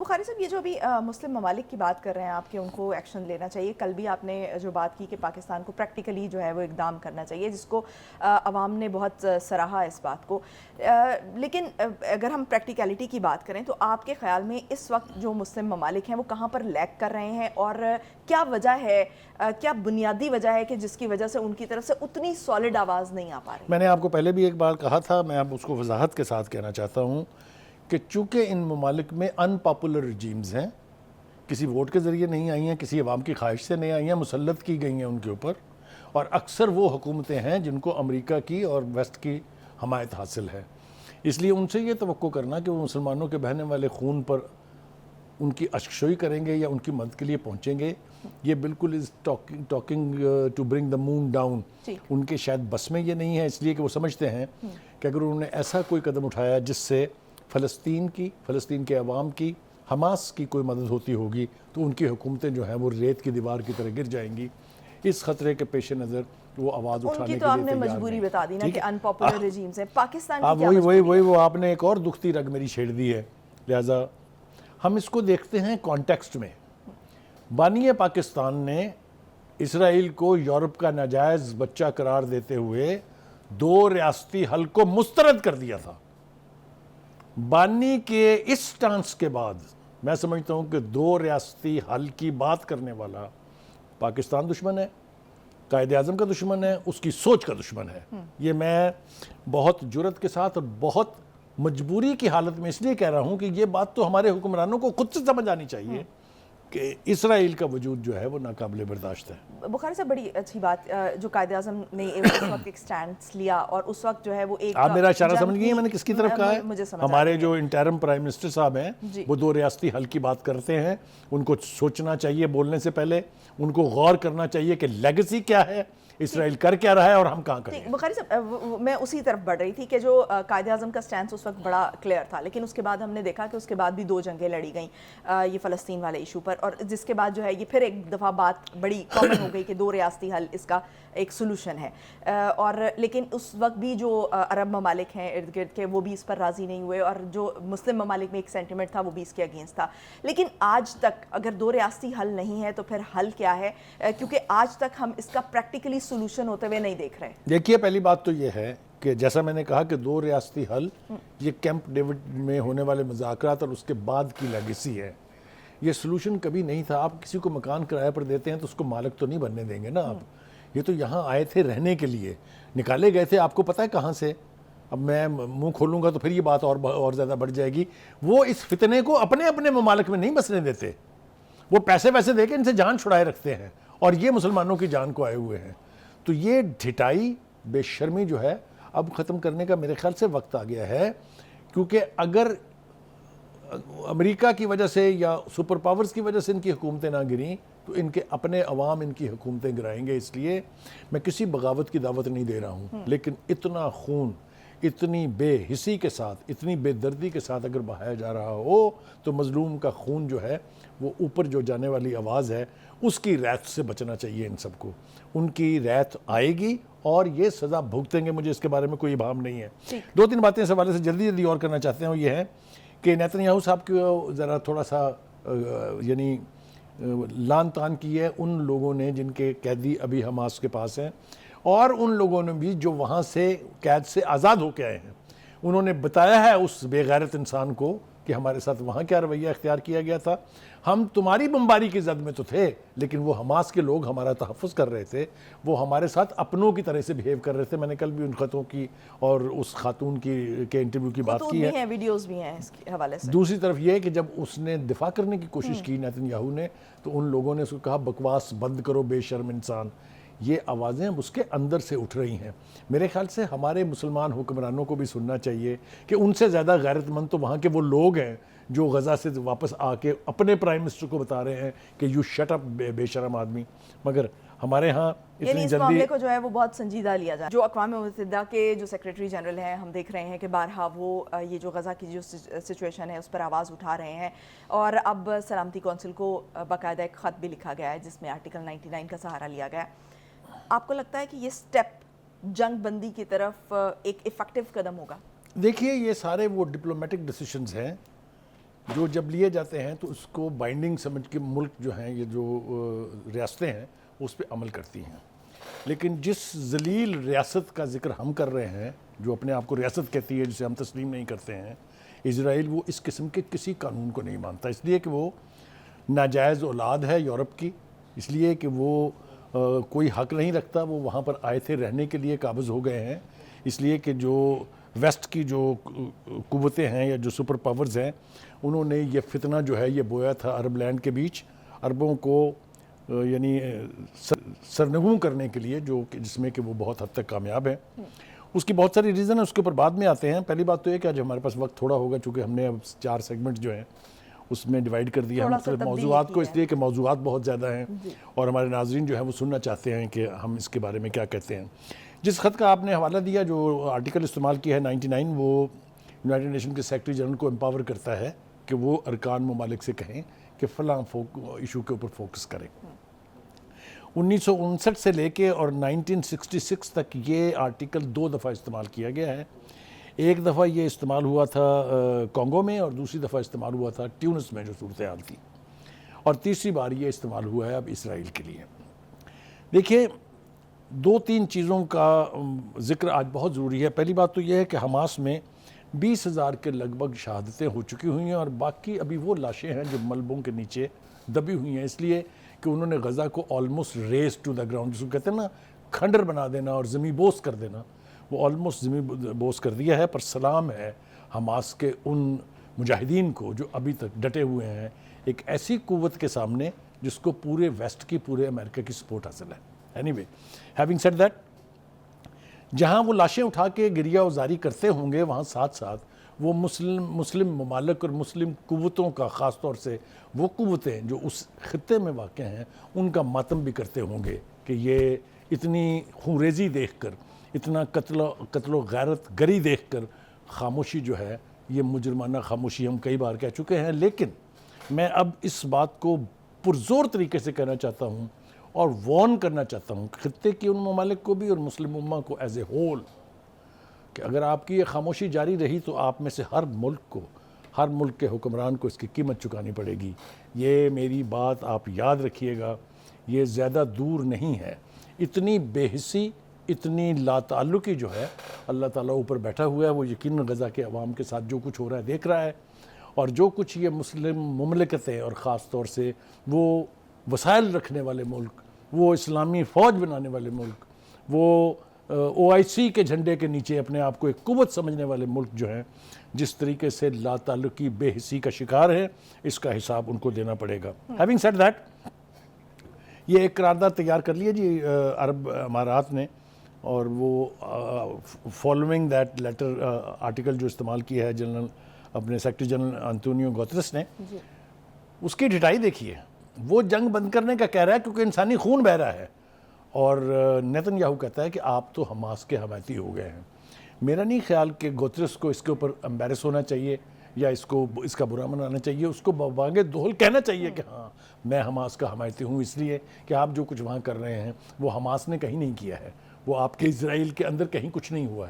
बुखारी साहब, ये जो अभी मुस्लिम ममालिक की बात कर रहे हैं आप कि उनको एक्शन लेना चाहिए, कल भी आपने जो बात की कि पाकिस्तान को प्रैक्टिकली जो है वो इकदाम करना चाहिए, जिसको अवाम ने बहुत सराहा इस बात को। लेकिन अगर हम प्रैक्टिकलिटी की बात करें तो आपके ख़्याल में इस वक्त जो मुस्लिम ममालिक हैं वो कहाँ पर लैग कर रहे हैं और क्या वजह है, क्या बुनियादी वजह है कि जिसकी वजह से उनकी तरफ से उतनी सॉलिड आवाज़ नहीं आ पा रही? मैंने आपको पहले भी एक बार कहा था, मैं अब उसको वजाहत के साथ कहना चाहता हूँ कि चूँकि इन ममालिक में अनपॉपुलर रजीम्स हैं, किसी वोट के ज़रिए नहीं आई हैं, किसी अवाम की ख्वाहिश से नहीं आई हैं, मुसल्लत की गई हैं उनके ऊपर, और अक्सर वो हुकूमतें हैं जिनको अमेरिका की और वेस्ट की हमायत हासिल है। इसलिए उनसे ये तवक्को करना कि वो मुसलमानों के बहने वाले खून पर उनकी अश्कशोई करेंगे या उनकी मदद के लिए पहुँचेंगे, ये बिल्कुल is talking to bring the moon down. उनके शायद बस में ये नहीं है, इसलिए कि वो समझते हैं कि अगर उन्होंने ऐसा कोई कदम उठाया जिससे फ़लस्तीन के अवाम की, हमास की कोई मदद होती होगी, तो उनकी हुकूमतें जो हैं वो रेत की दीवार की तरह गिर जाएंगी। इस ख़तरे के पेश नज़र वो आवाज़ उठाने के लिए तो आपने मजबूरी बता दी ना कि अनपॉपुलर रजीम्स हैं। पाकिस्तान की क्या वही वो आपने एक और दुखती रग मेरी छेड़ दी है। लिहाजा हम इसको देखते हैं कॉन्टेक्स्ट में। बानी पाकिस्तान ने इसराइल को यूरोप का नाजायज़ बच्चा करार देते हुए 2 रियासती हल को मुस्तरद कर दिया था। बानी के इस स्टांस के बाद मैं समझता हूं कि 2 रियासती हल की बात करने वाला पाकिस्तान दुश्मन है, कायदे आज़म का दुश्मन है, उसकी सोच का दुश्मन है। ये मैं बहुत जुर्रत के साथ और बहुत मजबूरी की हालत में इसलिए कह रहा हूं कि ये बात तो हमारे हुक्मरानों को खुद से समझ आनी चाहिए कि इसराइल का वजूद जो है वो नाकाबिले बर्दाश्त है। बुखारी साहब, बड़ी अच्छी बात जो कायदे आज़म ने उस वक्त एक स्टैंड लिया और उस वक्त जो है वो एक, आप मेरा इशारा समझ गई मैंने किसकी तरफ कहा है? मुझे समझ हमारे जो इंटरिम प्राइम मिनिस्टर साहब हैं वो 2 रियासती हल की बात करते हैं। उनको सोचना चाहिए बोलने से पहले, उनको गौर करना चाहिए कि लेगेसी क्या है, इसराइल कर क्या रहा है और हम कहाँ करेंगे। बुखारी साहब, मैं उसी तरफ बढ़ रही थी कि जो कायदे आज़म का स्टैंड उस वक्त बड़ा क्लियर था, लेकिन उसके बाद हमने देखा कि उसके बाद भी 2 जंगें लड़ी गई ये फ़लस्तीन वाले इशू पर, और जिसके बाद जो है ये फिर एक दफ़ा बात बड़ी कॉमन हो गई कि 2 रियासती हल इसका एक सोल्यूशन है। और लेकिन उस वक्त भी जो अरब ममालिक हैं इर्द गिर्द के, वो भी इस पर राज़ी नहीं हुए, और जो मुस्लिम ममालिक में एक सेंटिमेंट था वो भी इसके अगेंस्ट था। लेकिन आज तक अगर 2 रियासती हल नहीं है तो फिर हल क्या है? क्योंकि आज तक हम इसका प्रैक्टिकली सोल्यूशन होते हुए नहीं देख रहे। देखिए, पहली बात तो ये है कि जैसा मैंने कहा कि 2 रियासती हल ये कैंप डेविड में होने वाले मुज़ाकरात और उसके बाद की लेगेसी है। ये सोल्यूशन कभी नहीं था। आप किसी को मकान किराए पर देते हैं तो उसको मालिक तो नहीं बनने देंगे ना आप। ये तो यहाँ आए थे रहने के लिए, निकाले गए थे आपको पता है कहाँ से। अब मैं मुंह खोलूँगा तो फिर ये बात और ज़्यादा बढ़ जाएगी। वो इस फितने को अपने अपने ममालिक में नहीं बसने देते, वो पैसे वैसे दे के इनसे जान छुड़ाए रखते हैं, और ये मुसलमानों की जान को आए हुए हैं। तो ये ढिठाई, बेशर्मी जो है अब ख़त्म करने का मेरे ख्याल से वक्त आ गया है। क्योंकि अगर अमेरिका की वजह से या सुपर पावर्स की वजह से इनकी हुकूमतें ना गिरी तो इनके अपने अवाम इनकी हुकूमतें गिराएंगे। इसलिए मैं किसी बगावत की दावत नहीं दे रहा हूँ, लेकिन इतना खून इतनी बेहिसी के साथ, इतनी बेदर्दी के साथ अगर बहाया जा रहा हो तो मजलूम का खून जो है वो ऊपर जो जाने वाली आवाज़ है उसकी रैत से बचना चाहिए। इन सबको उनकी रैत आएगी और ये सज़ा भुगतेंगे, मुझे इसके बारे में कोई इबाम नहीं है। 2-3 बातें इस हवाले से जल्दी और करना चाहते हैं। वो ये है कि नेतन्याहू साहब को ज़रा थोड़ा सा यानी लान तान की है उन लोगों ने जिनके कैदी अभी हमास के पास हैं, और उन लोगों ने भी जो वहाँ से कैद से आज़ाद होकर आए हैं। उन्होंने बताया है उस बेगैरत इंसान को कि हमारे साथ वहाँ क्या रवैया इख्तियार किया गया था। हम तुम्हारी बमबारी की जद में तो थे, लेकिन वो हमास के लोग हमारा तहफ़्फ़ुज़ कर रहे थे, वो हमारे साथ अपनों की तरह से बिहेव कर रहे थे। मैंने कल भी उन ख़तों की और उस खातून के इंटरव्यू की बात की है, वीडियोस भी हैं इसके हवाले से। दूसरी तरफ ये है कि जब उसने दिफा करने की कोशिश की नेतन्याहू ने, तो उन लोगों ने उसको कहा बकवास बंद करो बेशर्म इंसान। ये आवाज़ें अब उसके अंदर से उठ रही हैं। मेरे ख्याल से हमारे मुसलमान हुक्मरानों को भी सुनना चाहिए कि उनसे ज़्यादा गैरतमंद तो वहाँ के वो लोग हैं जो गज़ा से वापस आके अपने प्राइम मिनिस्टर को बता रहे हैं कि यू शट अप बेशरम आदमी। मगर हमारे यहाँ इतनी इस मामले को जो है वो बहुत संजीदा लिया जाए। जो अक़वाम मुत्तहिदा के जो सेक्रेटरी जनरल हैं, हम देख रहे हैं कि बारहा वो ये जो गज़ा की जो सिचुएशन है उस पर आवाज़ उठा रहे हैं, और अब सलामती कौंसिल को बाकायदा एक ख़त भी लिखा गया है जिसमें आर्टिकल 99 का सहारा लिया गया है। आपको लगता है कि ये स्टेप जंग बंदी की तरफ एक इफेक्टिव कदम होगा? देखिए, ये सारे वो डिप्लोमेटिक डिसीजंस हैं جو جب لیے جاتے ہیں تو اس کو بائنڈنگ سمجھ کے ملک جو ہیں یہ جو ریاستیں ہیں اس پہ عمل کرتی ہیں. لیکن جس ذلیل ریاست کا ذکر ہم کر رہے ہیں جو اپنے آپ کو ریاست کہتی ہے جسے ہم تسلیم نہیں کرتے ہیں اسرائیل، وہ اس قسم کے کسی قانون کو نہیں مانتا، اس لیے کہ وہ ناجائز اولاد ہے یورپ کی، اس لیے کہ وہ کوئی حق نہیں رکھتا، وہ وہاں پر آئے تھے رہنے کے لیے قابض ہو گئے ہیں، اس لیے کہ جو ویسٹ کی جو قوتیں ہیں یا جو سپر پاورز ہیں انہوں نے یہ فتنہ جو ہے یہ بویا تھا عرب لینڈ کے بیچ، عربوں کو یعنی سرنگوں کرنے کے لیے، جو جس میں کہ وہ بہت حد تک کامیاب ہیں. اس کی بہت ساری ریزن ہیں، اس کے اوپر بعد میں آتے ہیں. پہلی بات تو یہ کہ آج ہمارے پاس وقت تھوڑا ہوگا چونکہ ہم نے اب 4 سیگمنٹ جو ہیں اس میں ڈیوائیڈ کر دیا ہے مختلف موضوعات کو، اس لیے کہ موضوعات بہت زیادہ ہیں اور ہمارے ناظرین جو ہیں وہ سننا چاہتے ہیں کہ ہم اس کے بارے میں کیا کہتے ہیں. جس خط کا آپ نے حوالہ دیا، جو آرٹیکل استعمال کیا ہے 99، وہ یونائٹڈ نیشن کے سیکرٹری جنرل کو امپاور کرتا ہے کہ وہ ارکان ممالک سے کہیں کہ فلاں ایشو کے اوپر فوکس کریں. 1959 سے لے کے اور 1966 تک یہ آرٹیکل 2 دفعہ استعمال کیا گیا ہے. ایک دفعہ یہ استعمال ہوا تھا کانگو میں اور دوسری دفعہ استعمال ہوا تھا ٹیونس میں جو صورتحال تھی، اور تیسری بار یہ استعمال ہوا ہے اب اسرائیل کے لیے. دیکھیے 2-3 چیزوں کا ذکر آج بہت ضروری ہے. پہلی بات تو یہ ہے کہ حماس میں 20,000 کے لگ بھگ شہادتیں ہو چکی ہوئی ہیں اور باقی ابھی وہ لاشیں ہیں جو ملبوں کے نیچے دبی ہوئی ہیں، اس لیے کہ انہوں نے غزہ کو almost raze to the ground, جس کو کہتے ہیں نا کھنڈر بنا دینا اور زمیں بوس کر دینا، وہ آلموسٹ زمیں بوس کر دیا ہے. پر سلام ہے حماس کے ان مجاہدین کو جو ابھی تک ڈٹے ہوئے ہیں ایک ایسی قوت کے سامنے جس کو پورے ویسٹ کی، پورے امریکہ کی سپورٹ حاصل ہے. Any way, having said that, جہاں وہ لاشیں اٹھا کے گریہ وزاری کرتے ہوں گے وہاں ساتھ ساتھ وہ مسلم ممالک اور مسلم قوتوں کا، خاص طور سے وہ قوتیں جو اس خطے میں واقع ہیں، ان کا ماتم بھی کرتے ہوں گے کہ یہ اتنی خونریزی دیکھ کر، اتنا قتل و غیرت گری دیکھ کر خاموشی جو ہے یہ مجرمانہ خاموشی ہم کئی بار کہہ چکے ہیں. لیکن میں اب اس بات کو پرزور طریقے سے کہنا چاہتا ہوں اور وارن کرنا چاہتا ہوں خطے کی ان ممالک کو بھی اور مسلم امہ کو ایز اے ہول، کہ اگر آپ کی یہ خاموشی جاری رہی تو آپ میں سے ہر ملک کے حکمران کو اس کی قیمت چکانی پڑے گی. یہ میری بات آپ یاد رکھیے گا، یہ زیادہ دور نہیں ہے. اتنی بے حسی، اتنی لا تعلقی جو ہے، اللہ تعالیٰ اوپر بیٹھا ہوا ہے، وہ یقیناً غزہ کے عوام کے ساتھ جو کچھ ہو رہا ہے دیکھ رہا ہے، اور جو کچھ یہ مسلم مملکتیں اور خاص طور سے وہ وسائل رکھنے والے ملک، وہ اسلامی فوج بنانے والے ملک، وہ OIC کے جھنڈے کے نیچے اپنے آپ کو ایک قوت سمجھنے والے ملک جو ہیں، جس طریقے سے لا تعلقی بے حسی کا شکار ہے، اس کا حساب ان کو دینا پڑے گا. ہیونگ سیڈ دیٹ، یہ ایک قرارداد تیار کر لیے جی عرب امارات نے، اور وہ فالوئنگ دیٹ لیٹر آرٹیکل جو استعمال کیا ہے جنرل اپنے سیکرٹری جنرل انطونیو گوترس نے، اس کی ڈٹائی دیکھیے. وہ جنگ بند کرنے کا کہہ رہا ہے کیونکہ انسانی خون بہہ رہا ہے، اور نیتن یاہو کہتا ہے کہ آپ تو حماس کے حمایتی ہو گئے ہیں. میرا نہیں خیال کہ گوترس کو اس کے اوپر امبیرس ہونا چاہیے یا اس کا برا منانا چاہیے. اس کو بانگے دہل کہنا چاہیے کہ ہاں میں حماس کا حمایتی ہوں، اس لیے کہ آپ جو کچھ وہاں کر رہے ہیں وہ حماس نے کہیں نہیں کیا ہے، وہ آپ کے اسرائیل کے اندر کہیں کچھ نہیں ہوا ہے.